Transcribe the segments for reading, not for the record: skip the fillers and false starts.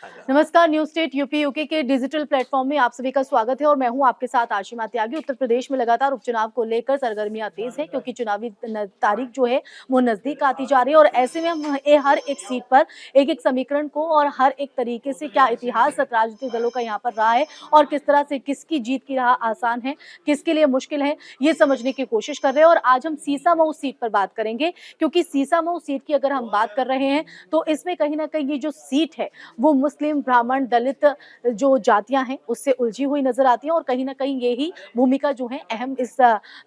नमस्कार, news state UP UK के digital platform में आप सभी का स्वागत है और मैं हूं आपके साथ आशिमा त्यागी। उत्तर प्रदेश में लगातार उपचुनाव को लेकर सरगर्मियां तेज है क्योंकि चुनावी तारीख जो है वो नजदीक आती जा रही है और ऐसे में हम हर एक सीट पर एक एक समीकरण को और हर एक तरीके से क्या इतिहास राजनीतिक दलों का यहाँ पर रहा है और किस तरह से किसकी जीत की राह आसान है, किसके लिए मुश्किल है, ये समझने की कोशिश कर रहे हैं। और आज हम सीसामऊ सीट पर बात करेंगे क्योंकि सीसामऊ सीट की अगर हम बात कर रहे हैं तो इसमें कहीं ना कहीं ये जो सीट है वो मुस्लिम, ब्राह्मण, दलित जो जातियां हैं उससे उलझी हुई नजर आती है और कहीं ना कहीं यही भूमिका जो है अहम इस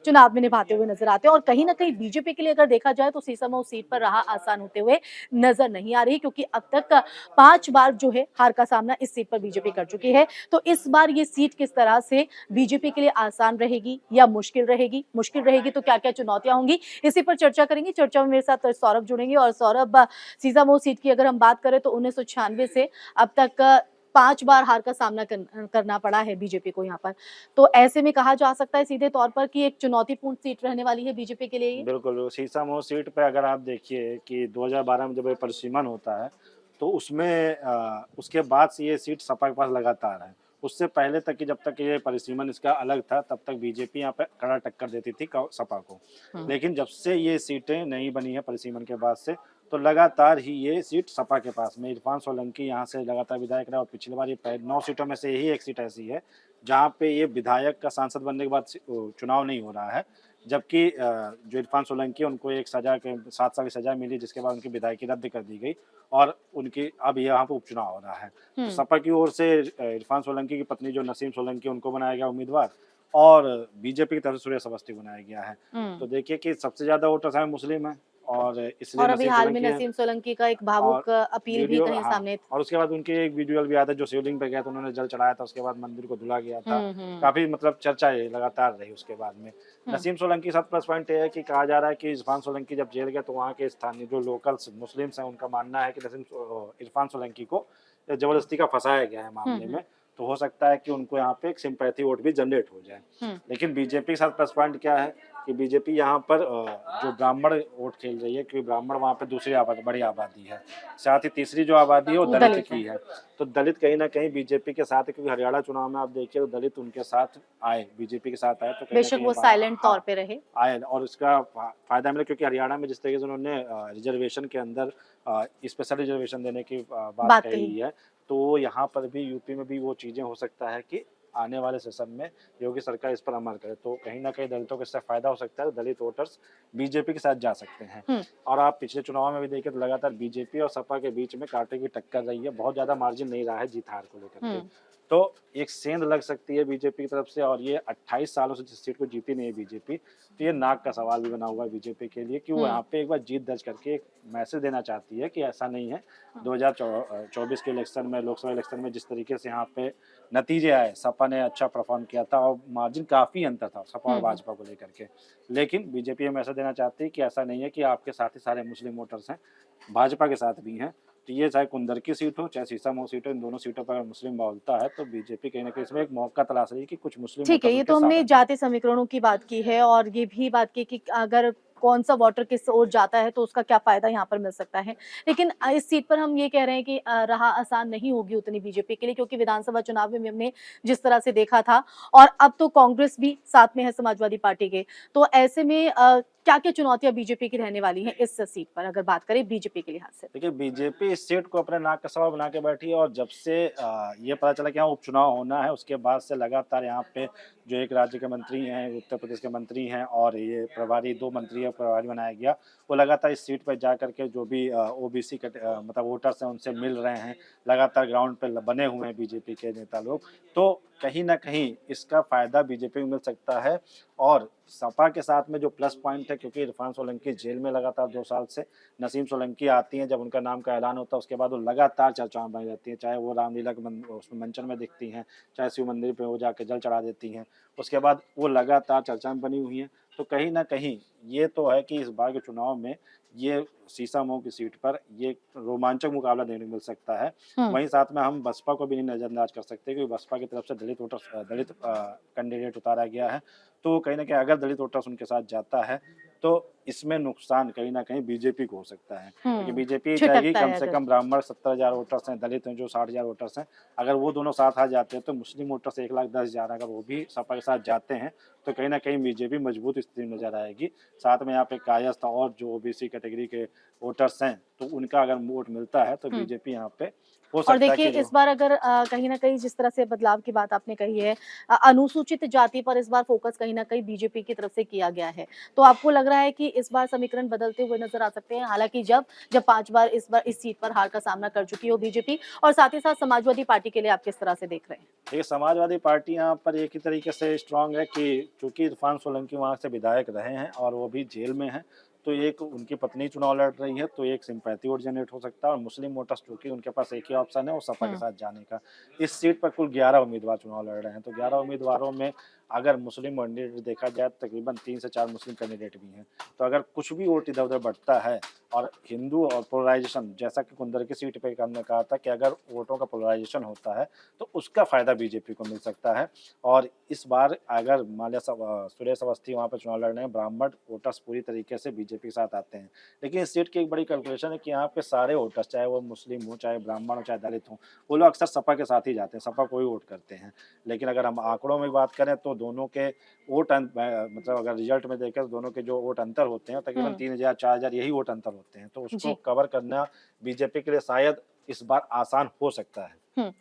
चुनाव में निभाते हुए नजर आते हैं। और कहीं ना कहीं बीजेपी के लिए अगर देखा जाए तो सीसामऊ सीट पर राह आसान होते हुए नजर नहीं आ रही क्योंकि अब तक 5 बार जो है हार का सामना इस सीट पर बीजेपी कर चुकी है। तो इस बार ये सीट किस तरह से बीजेपी के लिए आसान रहेगी या मुश्किल रहेगी, मुश्किल रहेगी तो क्या क्या चुनौतियां होंगी, इसी पर चर्चा करेंगे। चर्चा में मेरे साथ सौरभ जुड़ेंगे और सौरभ, सीसामऊ सीट की अगर हम बात करें तो 1996 से अब तक 5 बार हार का सामना करना पड़ा है बीजेपी को यहाँ पर। तो ऐसे में कहा जा सकता है सीधे तौर पर कि एक चुनौतीपूर्ण सीट रहने वाली है बीजेपी के लिए ये। बिल्कुल, सीसामऊ सीट पे अगर आप देखिए कि 2012 में जब ये परिसीमन होता है, तो उसमें उसके बाद से ये सीट सपा के पास लगातार है। उससे पहले तक कि जब तक ये परिसीमन इसका अलग था, तब तक बीजेपी यहाँ पे कड़ा टक्कर देती थी सपा को। लेकिन जब से ये सीटें नहीं बनी है परिसीमन के बाद से, तो लगातार ही ये सीट सपा के पास में। इरफान सोलंकी यहाँ से लगातार विधायक रहा और पिछली बार ये 9 सीटों में से यही एक सीट ऐसी है, जहाँ पे ये विधायक का सांसद बनने के बाद चुनाव नहीं हो रहा है। जबकि जो इरफान सोलंकी है उनको एक सजा के 7 साल की सजा मिली, जिसके बाद उनकी विधायकी रद्द कर दी गई और उनकी अब यहाँ पे उपचुनाव हो रहा है। तो सपा की ओर से इरफान सोलंकी की पत्नी जो नसीम सोलंकी उनको बनाया गया उम्मीदवार और बीजेपी की तरफ से सूर्या अवस्थी बनाया गया है। तो देखिए कि सबसे ज्यादा वोटर्स हैं मुस्लिम है और इसलिए और अभी नसीम हाल में सोलंकी है। नसीम सोलंकी का एक और भावुक अपील भी वीडियो, कहीं हाँ, सामने। और उसके बाद उनके एक विजुअल भी आया था जो शिवलिंग पे गया था, उन्होंने जल चढ़ाया था, उसके बाद मंदिर को धुला गया था। हम्म। काफी मतलब चर्चा है लगातार रही उसके बाद में। नसीम सोलंकी साथ प्लस पॉइंट ये है कि कहा जा रहा है कि इरफान सोलंकी जब जेल गया तो वहाँ के स्थानीय जो लोकल्स मुस्लिम्स हैं उनका मानना है कि इरफान सोलंकी को जबरदस्ती का फंसाया गया है मामले में। तो हो सकता है कि उनको यहाँ पे एक सिंपैथी वोट भी जनरेट हो जाए। लेकिन बीजेपी के साथ प्लस पॉइंट क्या है कि बीजेपी यहाँ पर जो ब्राह्मण वोट खेल रही है, क्योंकि ब्राह्मण वहाँ पे दूसरी बड़ी आबादी है, साथ ही तीसरी जो आबादी है वो दलित की है। तो दलित कहीं ना कहीं बीजेपी के साथ है, क्योंकि हरियाणा चुनाव में आप देखिए तो दलित उनके साथ आए, बीजेपी के साथ आए, तो कहीं ना बेशक कहीं वो साइलेंट तौर हाँ पे रहे। आए और इसका फायदा मिला, क्योंकि हरियाणा में जिस तरीके से उन्होंने रिजर्वेशन के अंदर स्पेशल रिजर्वेशन देने की बात बात कही कही। है, तो यहाँ पर भी यूपी में भी वो चीजें हो सकता है कि आने वाले सेशन में योगी सरकार इस पर अमल करे, तो कहीं ना कहीं दलितों को इससे फायदा हो सकता है। दलित वोटर्स बीजेपी के साथ जा सकते हैं। और आप पिछले चुनाव में भी देखिए तो लगातार बीजेपी और सपा के बीच में कांटे की टक्कर रही है, बहुत ज्यादा मार्जिन नहीं रहा है जीत हार को लेकर के। तो एक सेंध लग सकती है बीजेपी की तरफ से, और ये 28 सालों से जिस सीट को जीती नहीं है बीजेपी, तो ये नाक का सवाल भी बना हुआ है बीजेपी के लिए कि वो यहाँ पे एक बार जीत दर्ज करके एक मैसेज देना चाहती है कि ऐसा नहीं है। 2024 के इलेक्शन में, लोकसभा इलेक्शन में जिस तरीके से यहाँ पे नतीजे आए, सपा ने अच्छा परफॉर्म किया था और मार्जिन काफी अंतर था सपा और भाजपा को लेकर के। लेकिन बीजेपी में मैसेज देना चाहती है कि ऐसा नहीं है कि आपके साथ ही सारे मुस्लिम वोटर्स हैं, भाजपा के साथ भी हैं। तो ये चाहे कुंदर की सीट हो चाहे सीसामऊ सीट हो, इन दोनों सीटों पर मुस्लिम बहुलता है, तो बीजेपी कहीं ना कहीं इसमें एक मौका तलाश रही है कि कुछ मुस्लिम ठीक है, वोटर्स ये उनके तो साथ हमने आ जाए। जाति समीकरणों की बात की है और ये भी बात की कि अगर कौन सा वोटर किस ओर जाता है तो उसका क्या फायदा यहाँ पर मिल सकता है। लेकिन इस सीट पर हम ये कह रहे हैं कि राह आसान नहीं होगी उतनी बीजेपी के लिए क्योंकि विधानसभा चुनाव में हमने जिस तरह से देखा था और अब तो कांग्रेस भी साथ में है समाजवादी पार्टी के। तो ऐसे में क्या क्या चुनौतियां बीजेपी की रहने वाली हैं इस सीट पर अगर बात करें बीजेपी के लिहाज से। देखिए बीजेपी इस सीट को अपने नाक का सवाल बना के बैठी है, और जब से ये पता चला कि यहाँ उपचुनाव होना है, उसके बाद से लगातार यहाँ पे जो एक राज्य के मंत्री हैं, उत्तर प्रदेश के मंत्री हैं, और ये प्रभारी 2 मंत्री है प्रभारी बनाया गया, वो लगातार इस सीट पर जा करके जो भी ओबीसी के मतलब वोटर्स हैं उनसे मिल रहे हैं, लगातार ग्राउंड पे बने हुए हैं बीजेपी के नेता लोग। तो कहीं ना कहीं इसका फायदा बीजेपी को मिल सकता है। और सपा के साथ में जो प्लस पॉइंट है, क्योंकि इरफान सोलंकी जेल में लगातार 2 साल से, नसीम सोलंकी आती हैं, जब उनका नाम का ऐलान होता है उसके बाद वो लगातार चर्चाओं में बनी रहती हैं, चाहे वो रामलीला के उसमें मंचन में दिखती हैं, चाहे शिव मंदिर पे वो जाके जल चढ़ा देती हैं, उसके बाद वो लगातार चर्चा में बनी हुई हैं। तो कहीं ना कहीं ये तो है कि इस बार के चुनाव में ये सीसामऊ की सीट पर ये रोमांचक मुकाबला देखने को मिल सकता है। वहीं साथ में हम बसपा को भी नहीं नजरअंदाज कर सकते, क्योंकि बसपा की तरफ से दलित कैंडिडेट उतारा गया है, तो कहीं ना कहीं अगर दलित वोटर्स उनके साथ जाता है तो इसमें नुकसान कहीं ना कहीं बीजेपी को हो सकता है, क्योंकि बीजेपी छिटकता चाहेगी है कम से अगर। कम ब्राह्मण 70,000 वोटर्स हैं, दलित हैं जो 60,000 वोटर्स हैं, अगर वो दोनों साथ आ जाते हैं तो मुस्लिम वोटर्स 1,10,000 अगर वो भी सपा के साथ जाते हैं तो कहीं ना कहीं बीजेपी मजबूत स्थिति में नजर आएगी। साथ में यहाँ पे कायस्थ और जो ओबीसी कैटेगरी के वोटर्स हैं तो उनका अगर वोट मिलता है तो हम्म। बीजेपी यहाँ पे हो और सकता है देखिए कि जो इस बार अगर कहीं न कहीं जिस तरह से बदलाव की बात आपने कही है, अनुसूचित जाति पर इस बार फोकस कहीं न कहीं बीजेपी की तरफ से किया गया है। तो आपको लग रहा है कि इस बार समीकरण बदलते हुए नज़र आ सकते हैं? हालाँकि जब 5 बार इस सीट पर हार का सामना कर चुकी हो बीजेपी, और साथ ही साथ समाजवादी पार्टी के लिए आप किस तरह से देख रहे हैं? देखिए समाजवादी पार्टी यहाँ पर एक ही तरीके से स्ट्रांग है कि चूंकि इरफान सोलंकी वहाँ से विधायक रहे हैं और वो भी जेल में हैं, तो एक उनकी पत्नी चुनाव लड़ रही है तो एक सिंपैथी वोट जनरेट हो सकता है, और मुस्लिम वोटर्स चूंकि उनके पास एक ही ऑप्शन है वो सपा के हुँ। साथ जाने का। इस सीट पर कुल 11 उम्मीदवार चुनाव लड़ रहे हैं, तो 11 उम्मीदवारों में अगर मुस्लिम कैंडिडेट देखा जाए तो तकरीबन 3 से 4 मुस्लिम कैंडिडेट भी हैं। तो अगर कुछ भी वोट इधर उधर बढ़ता है और हिंदू और पोलराइजेशन, जैसा कि कुंदर की सीट पे हमने कहा था कि अगर वोटों का पोलराइजेशन होता है तो उसका फायदा बीजेपी को मिल सकता है। और इस बार अगर मान लिया सुरेश अवस्थी वहाँ पर चुनाव लड़ रहे हैं, ब्राह्मण वोटर्स पूरी तरीके से बीजेपी के साथ आते हैं, लेकिन इस सीट की एक बड़ी कैलकुलेशन है कि यहाँ पे सारे वोटर्स, चाहे वो मुस्लिम हो, चाहे ब्राह्मण हो, चाहे दलित हो, वो लोग अक्सर सपा के साथ ही जाते हैं, सपा को ही वोट करते हैं। लेकिन अगर हम आंकड़ों में बात करें तो दोनों के मतलब अगर रिजल्ट में देखें तो दोनों के जो वोट अंतर होते हैं तकरीबन हुँ। 3,000 4,000 यही वोट अंतर होते हैं, तो उसको जी। कवर करना बीजेपी के लिए शायद इस बार आसान हो सकता है। हुँ।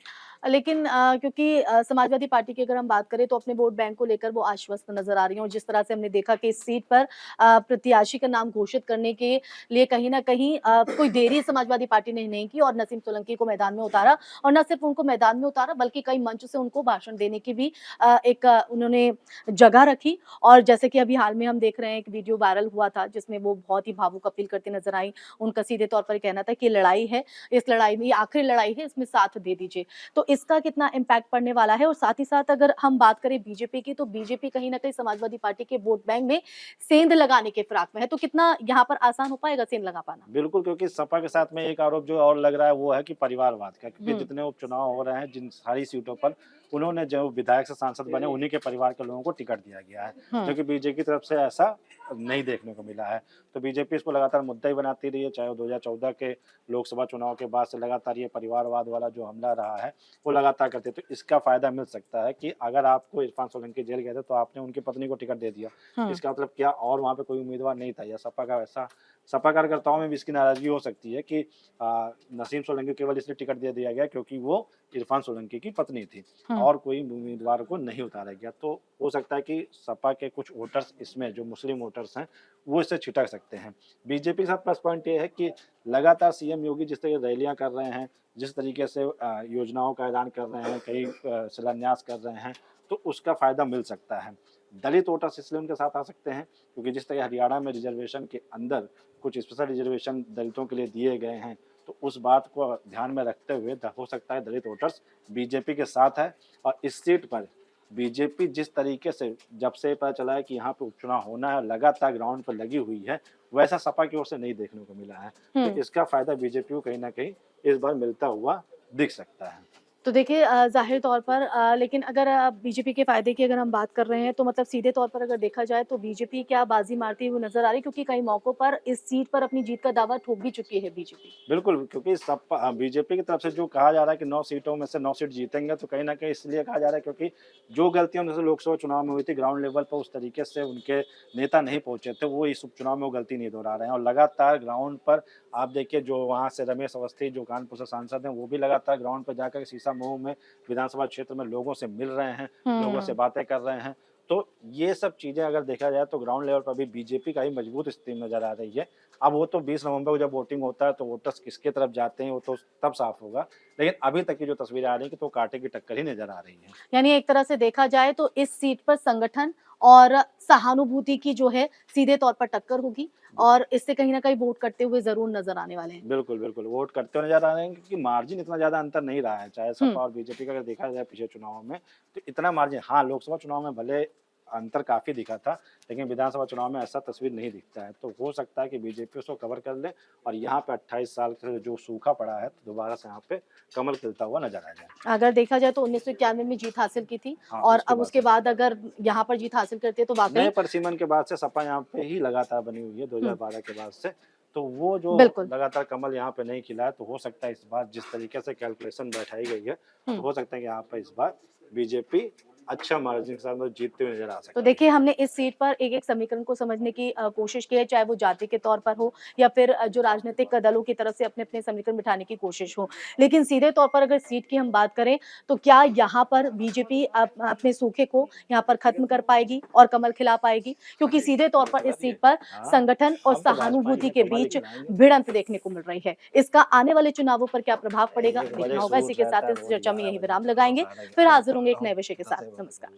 लेकिन क्योंकि समाजवादी पार्टी की अगर हम बात करें तो अपने वोट बैंक को लेकर वो आश्वस्त नज़र आ रही हैं, और जिस तरह से हमने देखा कि इस सीट पर प्रत्याशी का नाम घोषित करने के लिए कहीं न कहीं कोई देरी समाजवादी पार्टी ने नहीं की, और नसीम सोलंकी को मैदान में उतारा, और न सिर्फ उनको मैदान में उतारा बल्कि कई मंच से उनको भाषण देने की भी उन्होंने जगह रखी। और जैसे कि अभी हाल में हम देख रहे हैं, एक वीडियो वायरल हुआ था जिसमें वो बहुत ही भावुक अपील करती नज़र आईं। उनका सीधे तौर पर कहना था कि लड़ाई है, इस लड़ाई में ये आखिरी लड़ाई है, इसमें साथ दे दीजिए। तो इसका कितना इम्पैक्ट पड़ने वाला है? और साथ ही साथ अगर हम बात करें बीजेपी की, तो बीजेपी कहीं न कहीं समाजवादी पार्टी के वोट बैंक में सेंध लगाने के फिराक में है। तो कितना यहाँ पर आसान हो पाएगा सेंध लगा पाना? बिल्कुल, क्योंकि सपा के साथ में एक आरोप जो और लग रहा है वो है कि परिवारवाद का, क्योंकि हुँ। जितने उपचुनाव हो रहे हैं जिन सारी सीटों पर उन्होंने जो विधायक से सांसद बने उन्हीं के परिवार के लोगों को टिकट दिया गया है, हुँ। जो कि बीजेपी की तरफ से ऐसा नहीं देखने को मिला है। तो बीजेपी इसको लगातार मुद्दा ही बनाती रही है, चाहे वो 2014 के लोकसभा चुनाव के बाद से लगातार ये परिवारवाद वाला जो हमला रहा है वो लगातार करते, तो इसका फायदा मिल सकता है कि अगर आपको इरफान सोलंकी जेल गए थे तो आपने उनकी पत्नी को टिकट दे दिया, हुँ। इसका मतलब क्या और वहाँ पे कोई उम्मीदवार नहीं था, या सपा का वैसा सपा कार्यकर्ताओं में भी इसकी नाराजगी हो सकती है कि नसीम सोलंकी को केवल इसलिए टिकट दे दिया गया क्योंकि वो इरफान सोलंकी की पत्नी थी हुँ। और कोई उम्मीदवार को नहीं उतारा गया। तो हो सकता है कि सपा के कुछ वोटर्स इसमें जो मुस्लिम वोटर्स हैं वो इससे छिटक सकते हैं। बीजेपी के साथ प्लस पॉइंट ये है कि लगातार सीएम योगी जिस तरह रैलियां कर रहे हैं, जिस तरीके से योजनाओं का ऐलान कर रहे हैं, कई शिलान्यास कर रहे हैं, तो उसका फायदा मिल सकता है। दलित वोटर्स इसलिए उनके साथ आ सकते हैं क्योंकि जिस तरह हरियाणा में रिजर्वेशन के अंदर कुछ स्पेशल रिजर्वेशन दलितों के लिए दिए गए हैं, तो उस बात को ध्यान में रखते हुए हो सकता है दलित वोटर्स बीजेपी के साथ है। और इस सीट पर बीजेपी जिस तरीके से जब से पता चला है कि यहाँ पे उपचुनाव होना है लगातार ग्राउंड पर लगी हुई है, वैसा सपा की ओर से नहीं देखने को मिला है, तो हुँ। इसका फायदा बीजेपी को कहीं ना कहीं इस बार मिलता हुआ दिख सकता है। तो देखिए ज़ाहिर तौर पर लेकिन अगर बीजेपी के फ़ायदे की अगर हम बात कर रहे हैं तो मतलब सीधे तौर पर अगर देखा जाए तो बीजेपी क्या बाज़ी मारती हुई नज़र आ रही है? क्योंकि कई मौकों पर इस सीट पर अपनी जीत का दावा ठोक भी चुकी है बीजेपी। बिल्कुल, क्योंकि सपा बीजेपी की तरफ से जो कहा जा रहा है कि 9 सीटों में से 9 सीट जीतेंगे, तो कहीं न कहीं इसलिए कहा जा रहा है क्योंकि जो गलतियाँ जैसे लोकसभा चुनाव में हुई थी, ग्राउंड लेवल पर उस तरीके से उनके नेता नहीं पहुँचे थे, वो इस उपचुनाव में वो गलती नहीं दोहरा रहे हैं। और लगातार ग्राउंड पर आप देखिए जो वहाँ से रमेश अवस्थी जो कानपुर से सांसद हैं, वो भी लगातार ग्राउंड पर जाकर शीशामऊ में विधानसभा क्षेत्र में लोगों से मिल रहे हैं, लोगों से हुँ। बातें कर रहे हैं। तो ये सब चीज़ें अगर देखा जाए तो ग्राउंड लेवल पर भी बीजेपी का ही मजबूत स्थिति नज़र आ रही है। अब वो तो 20 नवंबर को जब वोटिंग होता है तो वोटर्स किसके तरफ जाते हैं वो तो तब साफ होगा। लेकिन अभी तक की जो तस्वीरें आ रही हैं कि तो कांटे की टक्कर ही नज़र आ रही है। यानी एक तरह से देखा जाए तो इस सीट पर संगठन और सहानुभूति की जो है सीधे तौर पर टक्कर होगी, और इससे कहीं न कहीं वोट कटते हुए ज़रूर नज़र आने वाले हैं। बिल्कुल, बिल्कुल, वोट करते हुए नज़र आ रहे हैं क्योंकि मार्जिन इतना ज़्यादा अंतर नहीं रहा है, चाहे हुँ। सपा और बीजेपी का अगर देखा जाए पिछले चुनावों में, तो इतना मार्जिन हाँ, लोकसभा चुनाव में भले अंतर काफी दिखा था, लेकिन विधानसभा चुनाव में ऐसा तस्वीर नहीं दिखता है। तो हो सकता है कि बीजेपी उसको कवर कर ले और यहाँ पे 28 साल से जो सूखा पड़ा है, तो दोबारा से यहाँ पे कमल खिलता हुआ नजर आ जाए। अगर देखा जाए तो 1991 में जीत हासिल की थी हाँ, और उसके अब बाद उसके से बाद अगर यहाँ पर जीत हासिल करती है तो नए वाकई परिसीमन के बाद से सपा यहाँ पे ही लगातार बनी हुई है 2012 के बाद से। तो वो जो बिल्कुल। लगातार कमल यहाँ पे नहीं खिला है, तो हो सकता है इस बार जिस तरीके से कैलकुलेशन बैठाई गई है, तो हो सकता है कि यहाँ पे इस बार बीजेपी अच्छा मार्जिन के साथ मतलब जीतते हुए नजर आ सकती तो है। देखिए हमने इस सीट पर एक-एक समीकरण को समझने की कोशिश की है, चाहे वो जाति के तौर पर हो या फिर जो राजनीतिक दलों की तरफ से अपने-अपने समीकरण बिठाने की कोशिश हो। लेकिन सीधे तौर पर अगर सीट की हम बात करें, तो क्या यहाँ पर बीजेपी अपने सूखे को यहाँ पर खत्म कर पाएगी और कमल खिला पाएगी? क्योंकि सीधे तौर पर इस सीट पर संगठन और हम तो भाजपा ही सहानुभूति है, के कमल ही बीच खिलाएंगे। भिड़ंत देखने को मिल रही है। इसका आने वाले चुनावों पर क्या प्रभाव पड़ेगा, एक देखना बजे होगा। इसी सूट के रहता साथ है, इस रोज चर्चा में 11 यही बजे विराम तक लगाएंगे। सारा फिर ग्यारह हाजिर होंगे एक करता नए हूँ, विषय के पता साथ। है वो नमस्कार।